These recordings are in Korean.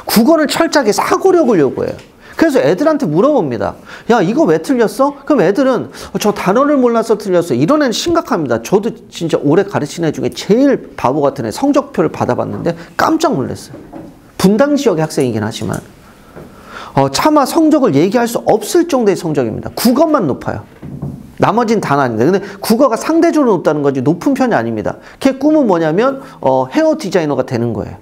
국어를 철저하게 사고력을 요구해요. 그래서 애들한테 물어봅니다. 야, 이거 왜 틀렸어? 그럼 애들은 저 단어를 몰라서 틀렸어. 이런 애는 심각합니다. 저도 진짜 올해 가르친 애 중에 제일 바보 같은 애 성적표를 받아봤는데 깜짝 놀랐어요. 분당 지역의 학생이긴 하지만 차마 성적을 얘기할 수 없을 정도의 성적입니다. 국어만 높아요. 나머지는 다 아닙니다. 근데 국어가 상대적으로 높다는 거지 높은 편이 아닙니다. 걔 꿈은 뭐냐면 헤어 디자이너가 되는 거예요.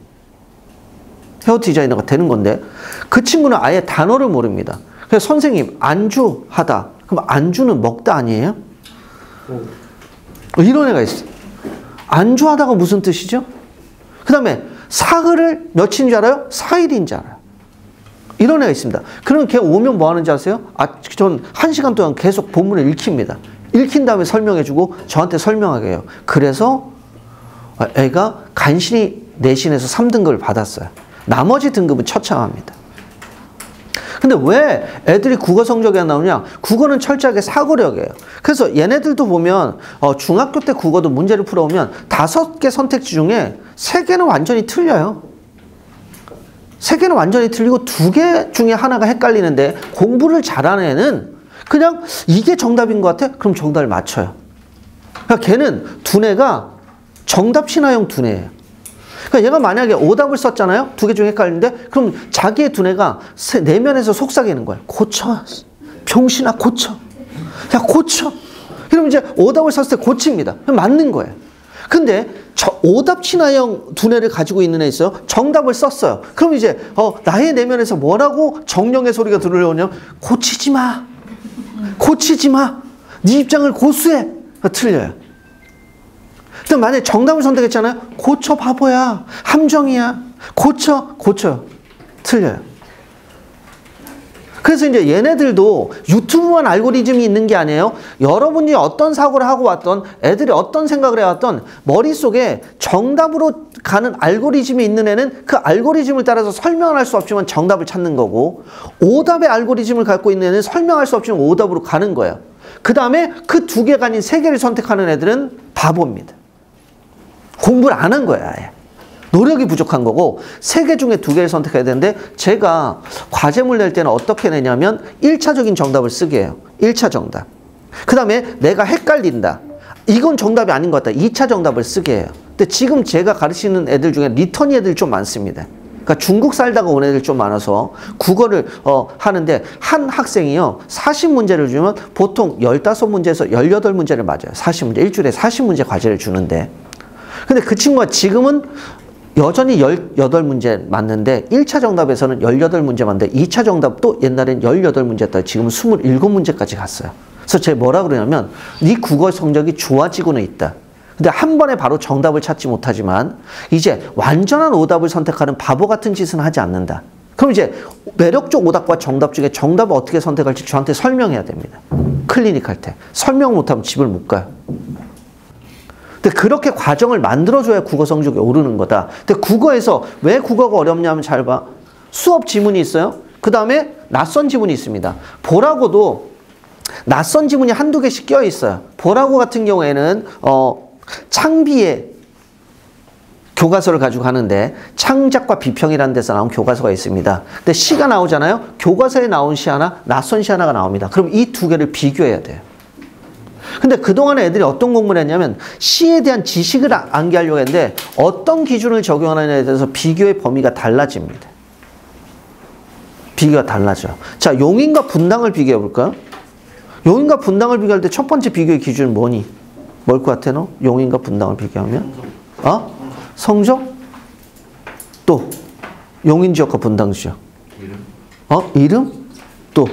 헤어 디자이너가 되는 건데 그 친구는 아예 단어를 모릅니다. 그래서 선생님 안주하다. 그럼 안주는 먹다 아니에요? 이런 애가 있어요. 안주하다가 무슨 뜻이죠? 그 다음에 사흘을 며칠인 줄 알아요? 4일인 줄 알아요. 이런 애가 있습니다. 그럼 걔 오면 뭐 하는지 아세요? 전 1시간 동안 계속 본문을 읽힙니다. 읽힌 다음에 설명해주고 저한테 설명하게 해요. 그래서 애가 간신히 내신에서 3등급을 받았어요. 나머지 등급은 처참합니다. 근데 왜 애들이 국어 성적이 안 나오냐? 국어는 철저하게 사고력이에요. 그래서 얘네들도 보면 중학교 때 국어도 문제를 풀어오면 5개 선택지 중에 3개는 완전히 틀려요. 3개는 완전히 틀리고 2개 중에 하나가 헷갈리는데 공부를 잘하는 애는 그냥 이게 정답인 것 같아? 그럼 정답을 맞춰요. 그러니까 걔는 두뇌가 정답 친화형 두뇌예요. 그러니까 얘가 만약에 오답을 썼잖아요. 2개 중에 헷갈리는데 그럼 자기의 두뇌가 내면에서 속삭이는 거예요. 고쳐. 병신아 고쳐. 야 고쳐. 그럼 이제 오답을 썼을 때 고칩니다. 맞는 거예요. 근데 오답 친화형 두뇌를 가지고 있는 애 있어요. 정답을 썼어요. 그럼 이제 나의 내면에서 뭐라고 정령의 소리가 들려오냐면 고치지 마. 고치지 마. 네 입장을 고수해. 틀려요. 근데 만약에 정답을 선택했잖아요. 고쳐 바보야. 함정이야. 고쳐요. 틀려요. 그래서 이제 얘네들도 유튜브만 알고리즘이 있는 게 아니에요. 여러분이 어떤 사고를 하고 왔던 애들이 어떤 생각을 해왔던 머릿속에 정답으로 가는 알고리즘이 있는 애는 그 알고리즘을 따라서 설명을 할 수 없지만 정답을 찾는 거고 오답의 알고리즘을 갖고 있는 애는 설명할 수 없지만 오답으로 가는 거예요. 그 다음에 그 2개가 아닌 3개를 선택하는 애들은 바보입니다. 공부를 안 한 거예요. 아예. 노력이 부족한 거고 3개 중에 2개를 선택해야 되는데 제가 과제물 낼 때는 어떻게 내냐면 1차적인 정답을 쓰게 해요. 1차 정답. 그 다음에 내가 헷갈린다. 이건 정답이 아닌 것 같다. 2차 정답을 쓰게 해요. 근데 지금 제가 가르치는 애들 중에 리턴이 애들 좀 많습니다. 그러니까 중국 살다가 온 애들 좀 많아서 국어를 하는데 한 학생이요. 40문제를 주면 보통 15문제에서 18문제를 맞아요. 40문제. 일주일에 40문제 과제를 주는데 근데 그 친구가 지금은 여전히 18문제 맞는데 1차 정답에서는 18문제 맞는데 2차 정답도 옛날엔 18문제였다. 지금은 27문제까지 갔어요. 그래서 제가 뭐라 그러냐면 네 국어 성적이 좋아지고는 있다. 근데 한 번에 바로 정답을 찾지 못하지만 이제 완전한 오답을 선택하는 바보 같은 짓은 하지 않는다. 그럼 이제 매력적 오답과 정답 중에 정답을 어떻게 선택할지 저한테 설명해야 됩니다. 클리닉 할 때. 설명 못하면 집을 못 가요. 근데 그렇게 과정을 만들어줘야 국어 성적이 오르는 거다. 근데 국어에서 왜 국어가 어렵냐면 잘 봐. 수업 지문이 있어요. 그 다음에 낯선 지문이 있습니다. 보라고도 낯선 지문이 한두 개씩 껴 있어요. 보라고 같은 경우에는 창비의 교과서를 가지고 하는데 창작과 비평이라는 데서 나온 교과서가 있습니다. 근데 시가 나오잖아요. 교과서에 나온 시 하나, 낯선 시 하나가 나옵니다. 그럼 이 2개를 비교해야 돼요. 근데 그동안에 애들이 어떤 공부를 했냐면 시에 대한 지식을 암기하려고 했는데 어떤 기준을 적용하느냐에 대해서 비교의 범위가 달라집니다. 비교가 달라져요. 자, 용인과 분당을 비교해 볼까요? 용인과 분당을 비교할 때 첫 번째 비교의 기준은 뭐니? 뭘 것 같아 너? 용인과 분당을 비교하면? 성적? 또 용인 지역과 분당 지역. 이름? 또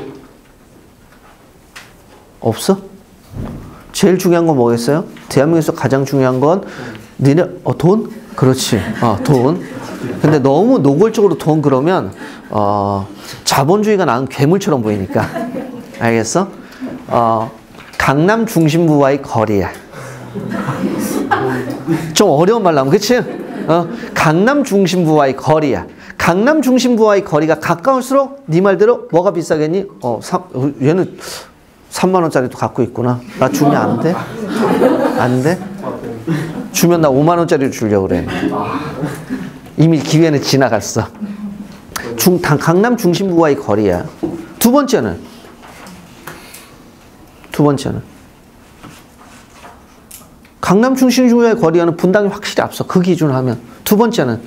없어? 제일 중요한 건 뭐겠어요? 대한민국에서 가장 중요한 건 니네 돈? 그렇지. 돈. 근데 너무 노골적으로 돈 그러면 자본주의가 낳은 괴물처럼 보이니까. 알겠어? 강남 중심부와의 거리야. 좀 어려운 말 나오면 그치? 강남 중심부와의 거리야. 강남 중심부와의 거리가 가까울수록 네 말대로 뭐가 비싸겠니? 얘는 3만 원짜리도 갖고 있구나. 나 주면 안 돼? 안 돼? 주면 나 5만 원짜리를 주려고 그래. 이미 기회는 지나갔어. 강남 중심부와의 거리야. 두 번째는 강남 중심부와의 거리와는 분당이 확실히 앞서. 그 기준을 하면. 두 번째는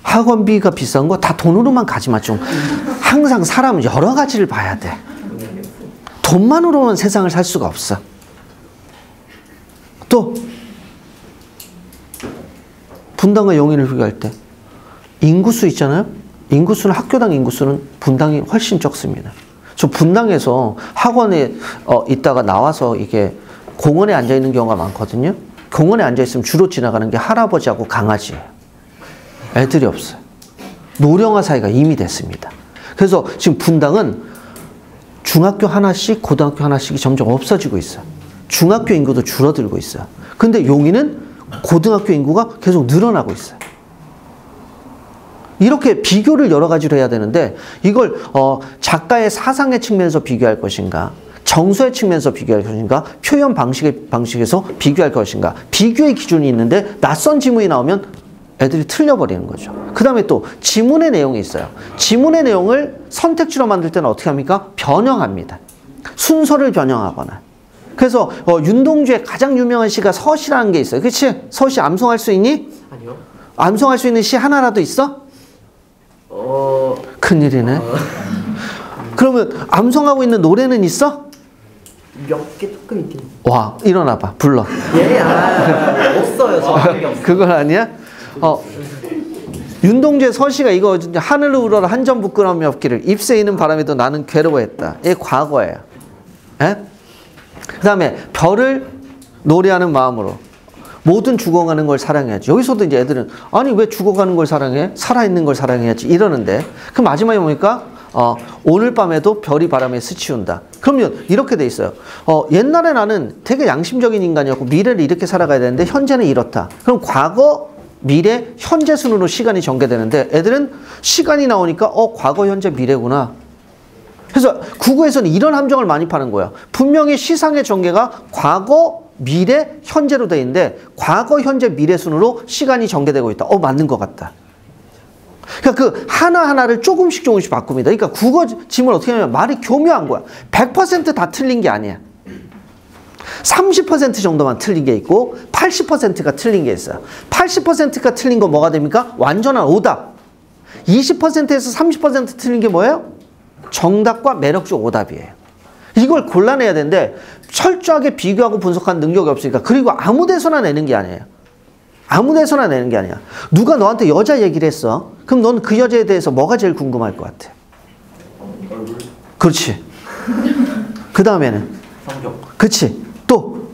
학원비가 비싼 거 다 돈으로만 가지 마. 좀 항상 사람은 여러 가지를 봐야 돼. 돈만으로는 세상을 살 수가 없어. 또 분당과 용인을 비교할 때 인구수 있잖아요. 인구수는 학교당 인구수는 분당이 훨씬 적습니다. 저 분당에서 학원에 있다가 나와서 이게 공원에 앉아 있는 경우가 많거든요. 공원에 앉아 있으면 주로 지나가는 게 할아버지하고 강아지예요. 애들이 없어요. 노령화 사회가 이미 됐습니다. 그래서 지금 분당은 중학교 하나씩, 고등학교 하나씩이 점점 없어지고 있어요. 중학교 인구도 줄어들고 있어요. 근데 용인은 고등학교 인구가 계속 늘어나고 있어요. 이렇게 비교를 여러 가지로 해야 되는데 이걸 작가의 사상의 측면에서 비교할 것인가, 정서의 측면에서 비교할 것인가, 표현 방식에서 비교할 것인가, 비교의 기준이 있는데 낯선 지문이 나오면 애들이 틀려버리는 거죠. 그 다음에 또 지문의 내용이 있어요. 지문의 내용을 선택지로 만들 때는 어떻게 합니까? 변형합니다. 순서를 변형하거나. 그래서 윤동주의 가장 유명한 시가 서시라는 게 있어요. 그치? 서시 암송할 수 있니? 아니요. 암송할 수 있는 시 하나라도 있어? 큰일이네. 그러면 암송하고 있는 노래는 있어? 몇 개 조금 있긴. 와, 일어나봐. 불러. 예, 없어요. 저 그건 아니야? 윤동주의 서시가 이거 하늘을 우러러 한 점 부끄러움이 없기를 잎새 이는 바람에도 나는 괴로워했다. 이게 과거예요. 예? 그 다음에 별을 노래하는 마음으로 모든 죽어가는 걸 사랑해야지. 여기서도 이제 애들은 아니 왜 죽어가는 걸 사랑해? 살아있는 걸 사랑해야지 이러는데 그 마지막에 보니까 오늘 밤에도 별이 바람에 스치운다. 그러면 이렇게 돼 있어요. 옛날에 나는 되게 양심적인 인간이었고 미래를 이렇게 살아가야 되는데 현재는 이렇다. 그럼 과거, 미래, 현재 순으로 시간이 전개되는데 애들은 시간이 나오니까 과거, 현재, 미래구나. 그래서 국어에서는 이런 함정을 많이 파는 거야. 분명히 시상의 전개가 과거, 미래, 현재로 돼 있는데 과거, 현재, 미래 순으로 시간이 전개되고 있다. 맞는 것 같다. 그러니까 그 하나하나를 조금씩 바꿉니다. 그러니까 국어 지문 어떻게 하냐면 말이 교묘한 거야. 100% 다 틀린 게 아니야. 30% 정도만 틀린 게 있고 80%가 틀린 게 있어요. 80%가 틀린 거 뭐가 됩니까? 완전한 오답. 20%에서 30% 틀린 게 뭐예요? 정답과 매력적 오답이에요. 이걸 골라내야 되는데 철저하게 비교하고 분석하는 능력이 없으니까. 그리고 아무 데서나 내는 게 아니에요. 아무 데서나 내는 게 아니야. 누가 너한테 여자 얘기를 했어. 그럼 넌 그 여자에 대해서 뭐가 제일 궁금할 것 같아? 그렇지. 그 다음에는? 성격. 그렇지. 또?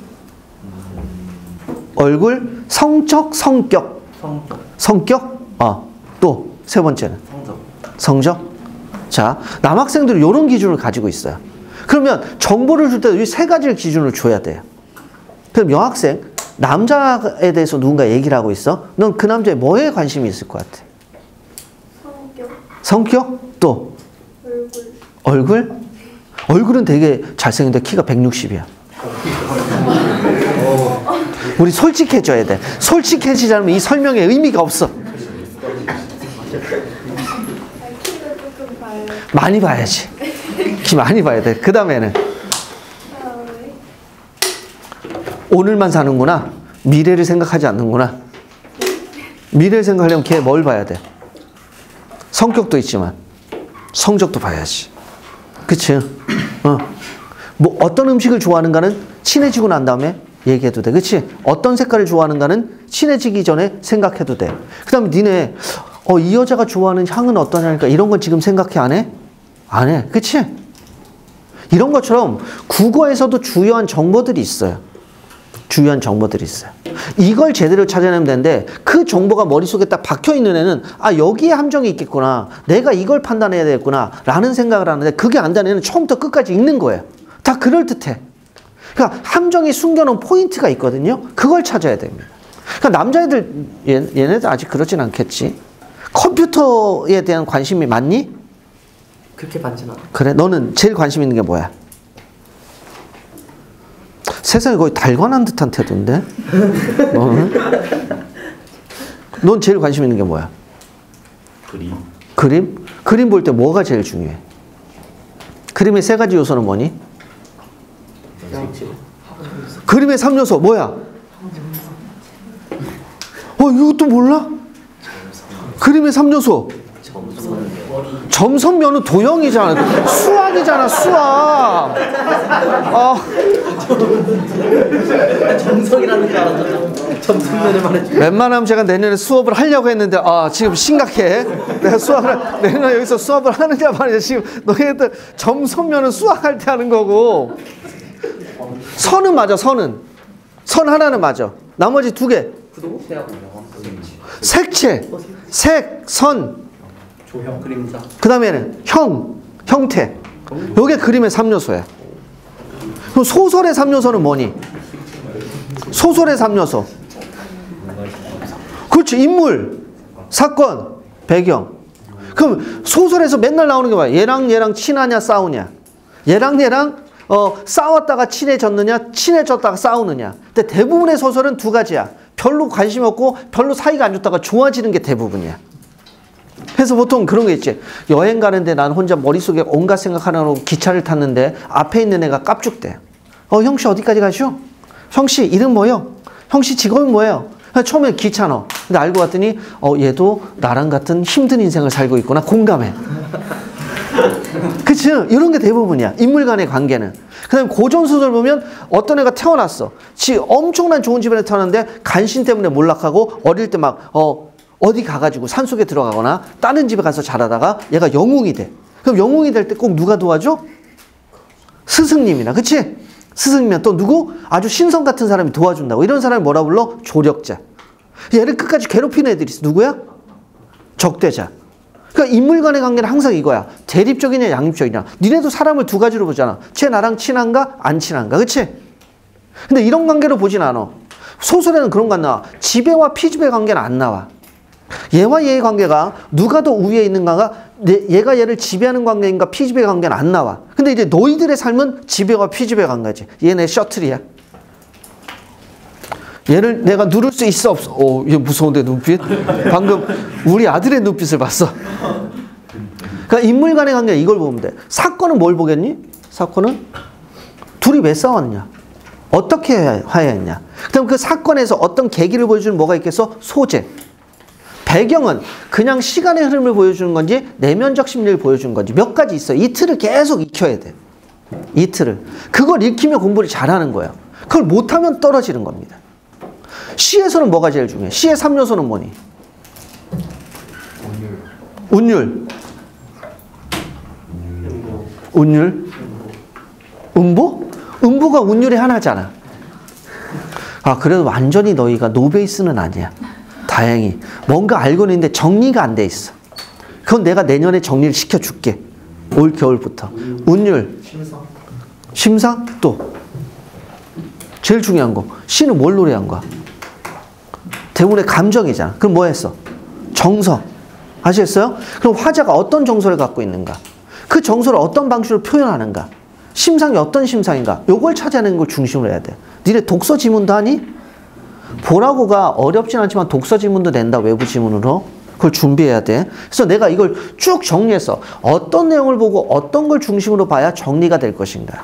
얼굴, 성적, 성격. 성격? 또 세 번째는? 성적. 자, 남학생들은 이런 기준을 가지고 있어요. 그러면 정보를 줄 때 이 세 가지를 기준을 줘야 돼요. 그럼 여학생, 남자에 대해서 누군가 얘기를 하고 있어? 넌 그 남자에 뭐에 관심이 있을 것 같아? 성격. 성격? 또? 얼굴? 얼굴은 되게 잘생긴데 키가 160이야. 우리 솔직해져야 돼. 솔직해지지 않으면 이 설명에 의미가 없어. 키도 조금 봐요. 많이 봐야지. 키 많이 봐야 돼. 그 다음에는 오늘만 사는구나. 미래를 생각하지 않는구나. 미래를 생각하려면 걔 뭘 봐야 돼? 성격도 있지만 성적도 봐야지. 그치? 뭐 어떤 음식을 좋아하는가는 친해지고 난 다음에 얘기해도 돼. 그치? 어떤 색깔을 좋아하는가는 친해지기 전에 생각해도 돼. 그 다음에 니네 이 여자가 좋아하는 향은 어떠냐니까 이런 건 지금 생각해 안 해? 안 해. 그치? 이런 것처럼 국어에서도 주요한 정보들이 있어요. 주요한 정보들이 있어요. 이걸 제대로 찾아내면 되는데 그 정보가 머릿속에 딱 박혀있는 애는 여기에 함정이 있겠구나. 내가 이걸 판단해야 되겠구나. 라는 생각을 하는데 그게 안 되는 애는 처음부터 끝까지 읽는 거예요. 다 그럴듯해. 그러니까 함정이 숨겨놓은 포인트가 있거든요. 그걸 찾아야 됩니다. 그러니까 남자애들, 얘네들 아직 그러진 않겠지. 컴퓨터에 대한 관심이 많니? 그렇게 많진 않아. 그래? 너는 제일 관심 있는 게 뭐야? 세상에 거의 달관한 듯한 태도인데? 넌 제일 관심 있는 게 뭐야? 그림. 그림? 그림 볼 때 뭐가 제일 중요해? 그림의 세 가지 요소는 뭐니? 색칠. 그림의 3요소 뭐야? 이것도 몰라? 그림의 3요소. 점선면은 도형이잖아. 수학이잖아, 수학. 점성이라는 줄 알았잖아. 점성면을 말해줘. 웬만하면 제가 내년에 수업을 하려고 했는데 지금 심각해. 내가 내년에 여기서 수업을 하느냐 말이야. 지금 너희들 점선면은 수학할 때 하는 거고. 선은 맞아, 선은. 선 하나는 맞아. 나머지 두 개. 색채, 색, 선. 조형 그림자. 그 다음에는 형태. 요게 그림의 3요소야. 그럼 소설의 3요소는 뭐니? 소설의 3요소. 그렇지. 인물, 사건, 배경. 그럼 소설에서 맨날 나오는 게 뭐야? 얘랑 친하냐 싸우냐. 얘랑 싸웠다가 친해졌느냐 친해졌다가 싸우느냐. 근데 대부분의 소설은 두 가지야. 별로 관심 없고 별로 사이가 안 좋다가 좋아지는 게 대부분이야. 그래서 보통 그런 게 있지. 여행 가는데 난 혼자 머릿속에 온갖 생각하느라고 기차를 탔는데 앞에 있는 애가 깝죽대. 형씨 어디까지 가시오? 형씨 이름 뭐요? 형씨 직업이 뭐예요? 처음에 귀찮아. 근데 알고 봤더니 얘도 나랑 같은 힘든 인생을 살고 있구나. 공감해. 그치? 이런 게 대부분이야. 인물 간의 관계는. 그 다음에 고전소설 보면 어떤 애가 태어났어. 엄청난 좋은 집안에 태어났는데 간신 때문에 몰락하고 어릴 때 막 어디 가가지고 산속에 들어가거나 다른 집에 가서 자라다가 얘가 영웅이 돼. 그럼 영웅이 될 때 꼭 누가 도와줘? 스승님이나. 그치? 스승이면 또 누구? 아주 신성 같은 사람이 도와준다고. 이런 사람이 뭐라 불러? 조력자. 얘를 끝까지 괴롭히는 애들이 있어. 누구야? 적대자. 그러니까 인물 간의 관계는 항상 이거야. 대립적이냐 양립적이냐. 니네도 사람을 두 가지로 보잖아. 쟤 나랑 친한가 안 친한가. 그치? 근데 이런 관계로 보진 않아. 소설에는 그런 거 안 나와. 지배와 피지배 관계는 안 나와. 얘와 얘의 관계가 누가 더 우위에 있는가가 얘가 얘를 지배하는 관계인가 피지배 관계는 안 나와. 근데 이제 너희들의 삶은 지배와 피지배 관계지. 얘네 셔틀이야. 얘를 내가 누를 수 있어 없어? 얘 무서운데 눈빛? 방금 우리 아들의 눈빛을 봤어. 그러니까 인물 간의 관계 이걸 보면 돼. 사건은 뭘 보겠니? 사건은 둘이 왜 싸웠냐? 어떻게 화해했냐? 그다음 그 사건에서 어떤 계기를 보여주는 뭐가 있겠어? 소재. 배경은 그냥 시간의 흐름을 보여주는 건지 내면적 심리를 보여주는 건지 몇 가지 있어. 이 틀을 계속 익혀야 돼. 이 틀을. 그걸 익히면 공부를 잘하는 거야. 그걸 못하면 떨어지는 겁니다. 시에서는 뭐가 제일 중요해? 시의 3요소는 뭐니? 운율. 운율. 음보? 음보가 운율의 하나잖아. 그래도 완전히 너희가 노베이스는 아니야. 다행히. 뭔가 알고는 있는데 정리가 안 돼 있어. 그건 내가 내년에 정리를 시켜줄게. 올 겨울부터. 운율. 심상? 또. 제일 중요한 거. 시는 뭘 노래한 거야? 대부분의 감정이잖아. 그럼 뭐 했어? 정서. 아시겠어요? 그럼 화자가 어떤 정서를 갖고 있는가? 그 정서를 어떤 방식으로 표현하는가? 심상이 어떤 심상인가? 요걸 찾아내는 걸 중심으로 해야 돼. 니네 독서 지문도 하니? 보라고가 어렵진 않지만 독서 지문도 낸다. 외부 지문으로. 그걸 준비해야 돼. 그래서 내가 이걸 쭉 정리해서 어떤 내용을 보고 어떤 걸 중심으로 봐야 정리가 될 것인가.